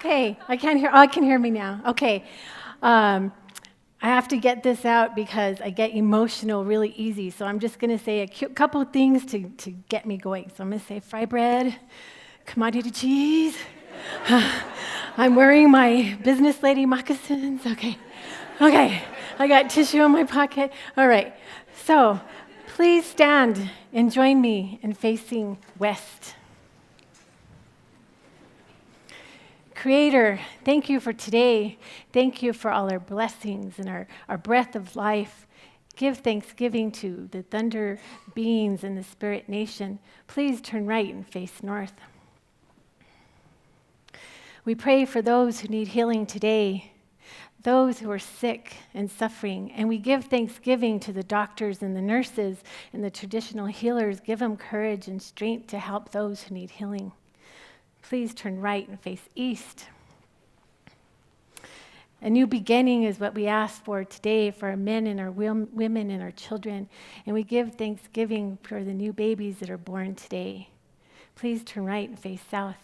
Okay, I can't hear. Oh, I can hear me now. Okay. I have to get this out because I get emotional really easy. So I'm just going to say a couple of things to get me going. So I'm going to say fry bread, commodity cheese. I'm wearing my business lady moccasins. Okay. I got tissue in my pocket. All right. So please stand and join me in facing west. Creator, thank you for today. Thank you for all our blessings and our breath of life. Give thanksgiving to the thunder beings in the spirit nation. Please turn right and face north. We pray for those who need healing today, those who are sick and suffering, and we give thanksgiving to the doctors and the nurses and the traditional healers. Give them courage and strength to help those who need healing. Please turn right and face east. A new beginning is what we ask for today for our men and our women and our children. And we give thanksgiving for the new babies that are born today. Please turn right and face south.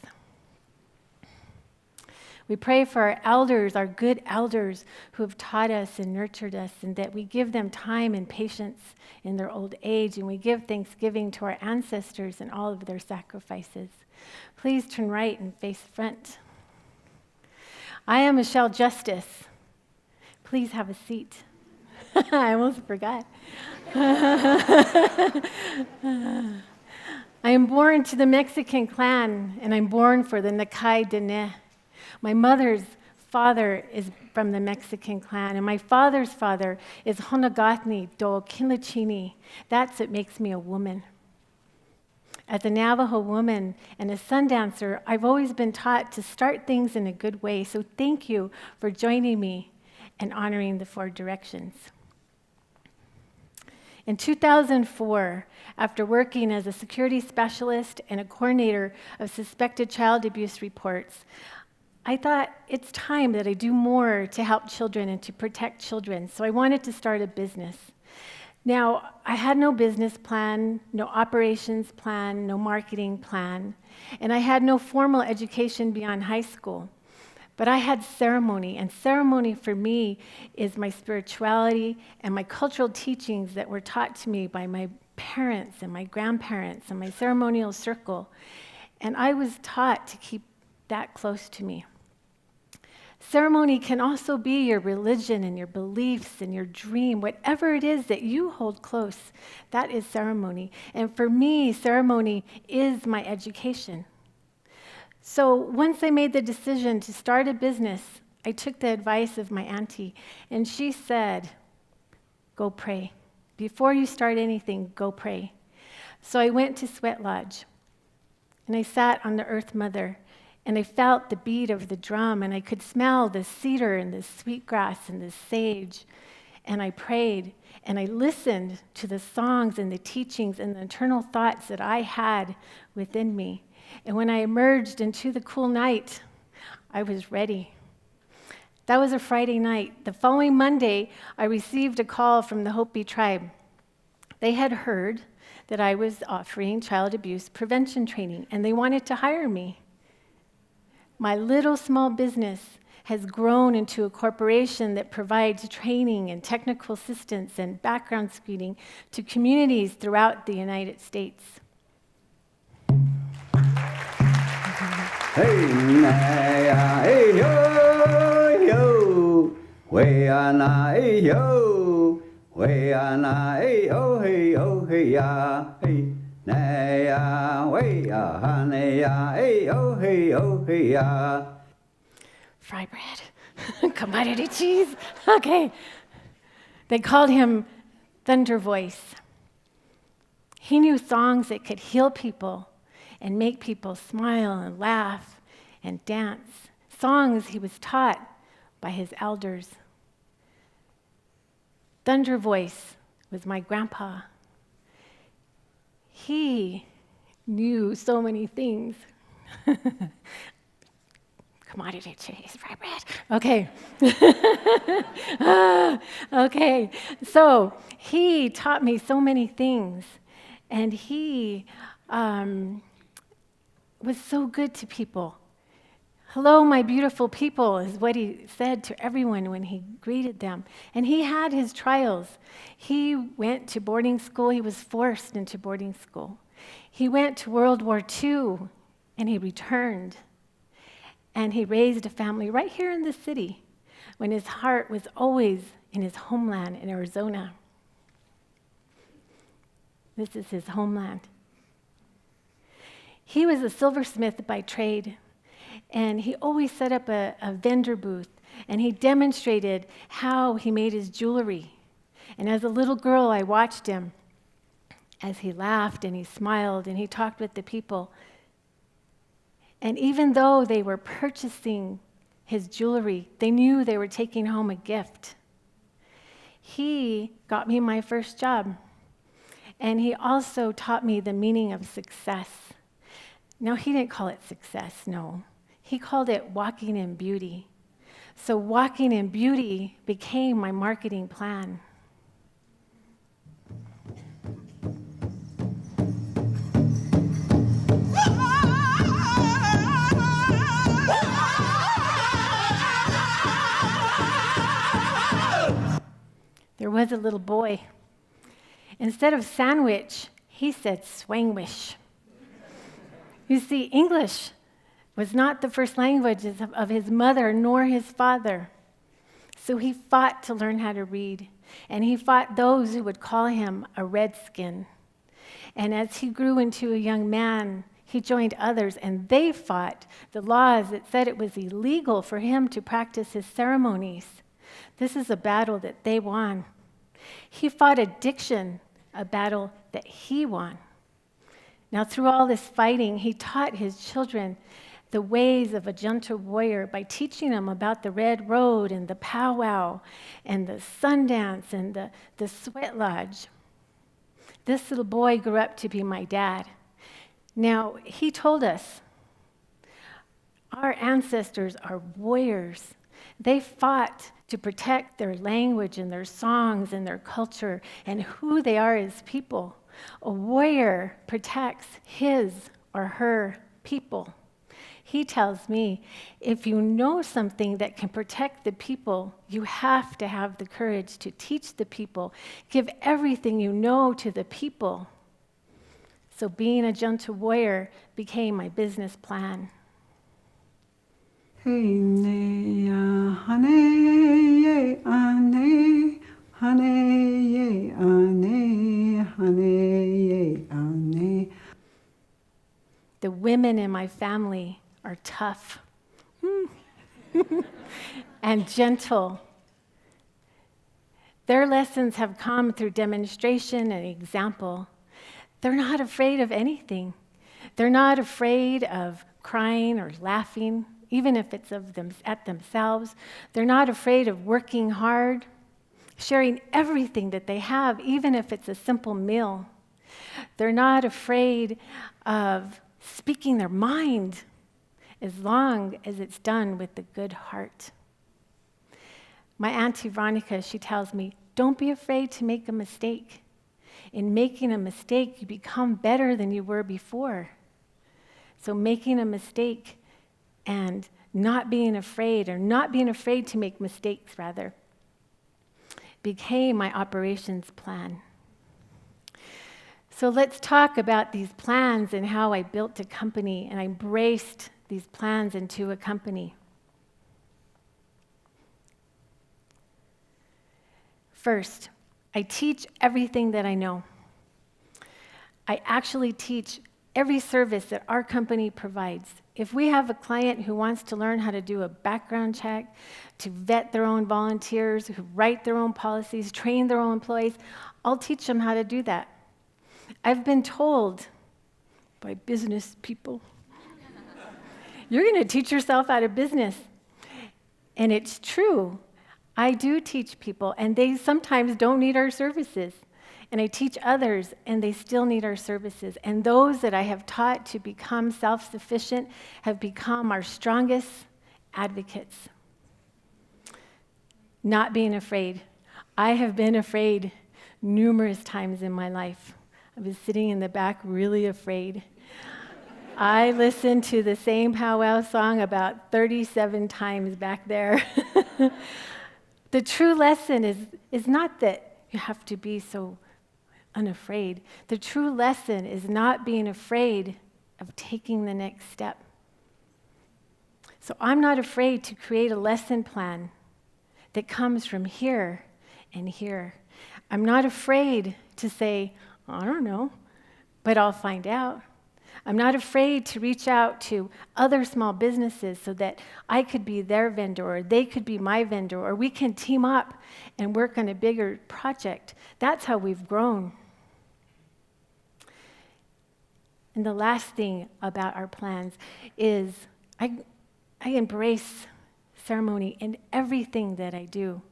We pray for our elders, our good elders who have taught us and nurtured us, and that we give them time and patience in their old age. And we give thanksgiving to our ancestors and all of their sacrifices. Please turn right and face front. I am Michele Justice. Please have a seat. I almost forgot. I am born to the Mexican clan, and I'm born for the Nakai Dene. My mother's father is from the Mexican clan, and my father's father is Honogatni do Kinlachini. That's what makes me a woman. As a Navajo woman and a sun dancer, I've always been taught to start things in a good way, so thank you for joining me and honoring the 4 directions. In 2004, after working as a security specialist and a coordinator of suspected child abuse reports, I thought it's time that I do more to help children and to protect children, so I wanted to start a business. Now, I had no business plan, no operations plan, no marketing plan, and I had no formal education beyond high school. But I had ceremony, and ceremony for me is my spirituality and my cultural teachings that were taught to me by my parents and my grandparents and my ceremonial circle. And I was taught to keep that close to me. Ceremony can also be your religion and your beliefs and your dream, whatever it is that you hold close, that is ceremony. And for me, ceremony is my education. So once I made the decision to start a business, I took the advice of my auntie, and she said, go pray. Before you start anything, go pray. So I went to Sweat Lodge, and I sat on the Earth Mother, and I felt the beat of the drum, and I could smell the cedar and the sweetgrass and the sage. And I prayed, and I listened to the songs and the teachings and the internal thoughts that I had within me. And when I emerged into the cool night, I was ready. That was a Friday night. The following Monday, I received a call from the Hopi tribe. They had heard that I was offering child abuse prevention training, and they wanted to hire me. My little small business has grown into a corporation that provides training and technical assistance and background screening to communities throughout the United States. Hey, na, hey, yo, yo, way na, hey, yo, way na, hey, yo, hey, yo, hey, ya, hey. Fry bread, commodity cheese. Okay. They called him Thunder Voice. He knew songs that could heal people and make people smile and laugh and dance. Songs he was taught by his elders. Thunder Voice was my grandpa. He knew so many things. Commodity cheese, fry bread. Okay. Okay. So he taught me so many things, and he was so good to people. "Hello, my beautiful people," is what he said to everyone when he greeted them. And he had his trials. He went to boarding school. He was forced into boarding school. He went to World War II, and he returned. And he raised a family right here in the city when his heart was always in his homeland in Arizona. This is his homeland. He was a silversmith by trade, and he always set up a vendor booth, and he demonstrated how he made his jewelry. And as a little girl, I watched him as he laughed and he smiled and he talked with the people. And even though they were purchasing his jewelry, they knew they were taking home a gift. He got me my first job, and he also taught me the meaning of success. Now, he didn't call it success, no. He called it walking in beauty. So walking in beauty became my marketing plan. There was a little boy. Instead of sandwich, he said swangwish. You see, English was not the first language of his mother nor his father. So he fought to learn how to read, and he fought those who would call him a redskin. And as he grew into a young man, he joined others, and they fought the laws that said it was illegal for him to practice his ceremonies. This is a battle that they won. He fought addiction, a battle that he won. Now, through all this fighting, he taught his children the ways of a gentle warrior by teaching them about the Red Road and the powwow and the Sundance and the Sweat Lodge. This little boy grew up to be my dad. Now, he told us, our ancestors are warriors. They fought to protect their language and their songs and their culture and who they are as people. A warrior protects his or her people. He tells me, if you know something that can protect the people, you have to have the courage to teach the people. Give everything you know to the people. So being a gentle warrior became my business plan. The women in my family are tough and gentle. Their lessons have come through demonstration and example. They're not afraid of anything. They're not afraid of crying or laughing, even if it's at themselves. They're not afraid of working hard, sharing everything that they have, even if it's a simple meal. They're not afraid of speaking their mind, as long as it's done with a good heart. My Auntie Veronica, she tells me, don't be afraid to make a mistake. In making a mistake, you become better than you were before. So making a mistake and not being afraid to make mistakes, rather, became my operations plan. So let's talk about these plans and how I built a company and I embraced these plans into a company. First, I teach everything that I know. I actually teach every service that our company provides. If we have a client who wants to learn how to do a background check, to vet their own volunteers, who write their own policies, train their own employees, I'll teach them how to do that. I've been told by business people, you're going to teach yourself out of business. And it's true. I do teach people, and they sometimes don't need our services. And I teach others, and they still need our services. And those that I have taught to become self-sufficient have become our strongest advocates. Not being afraid. I have been afraid numerous times in my life. I was sitting in the back really afraid. I listened to the same powwow song about 37 times back there. The true lesson is not that you have to be so unafraid. The true lesson is not being afraid of taking the next step. So I'm not afraid to create a lesson plan that comes from here and here. I'm not afraid to say, I don't know, but I'll find out. I'm not afraid to reach out to other small businesses so that I could be their vendor or they could be my vendor or we can team up and work on a bigger project. That's how we've grown. And the last thing about our plans is I embrace ceremony in everything that I do.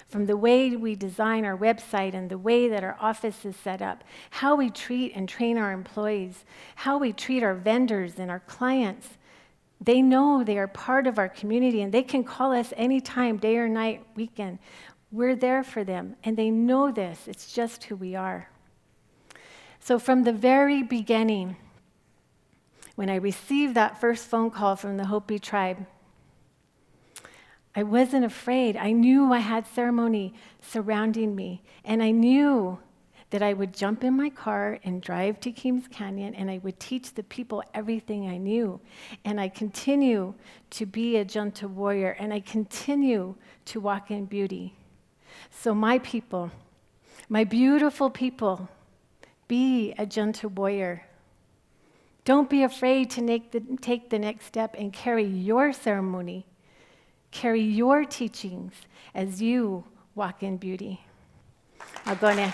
From the way we design our website and the way that our office is set up, how we treat and train our employees, how we treat our vendors and our clients. They know they are part of our community and they can call us anytime, day or night, weekend. We're there for them and they know this. It's just who we are. So from the very beginning, when I received that first phone call from the Hopi tribe, I wasn't afraid. I knew I had ceremony surrounding me. And I knew that I would jump in my car and drive to Kees Canyon and I would teach the people everything I knew. And I continue to be a gentle warrior and I continue to walk in beauty. So my people, my beautiful people, be a gentle warrior. Don't be afraid to take the next step and carry your ceremony. Carry your teachings as you walk in beauty. I'll go now.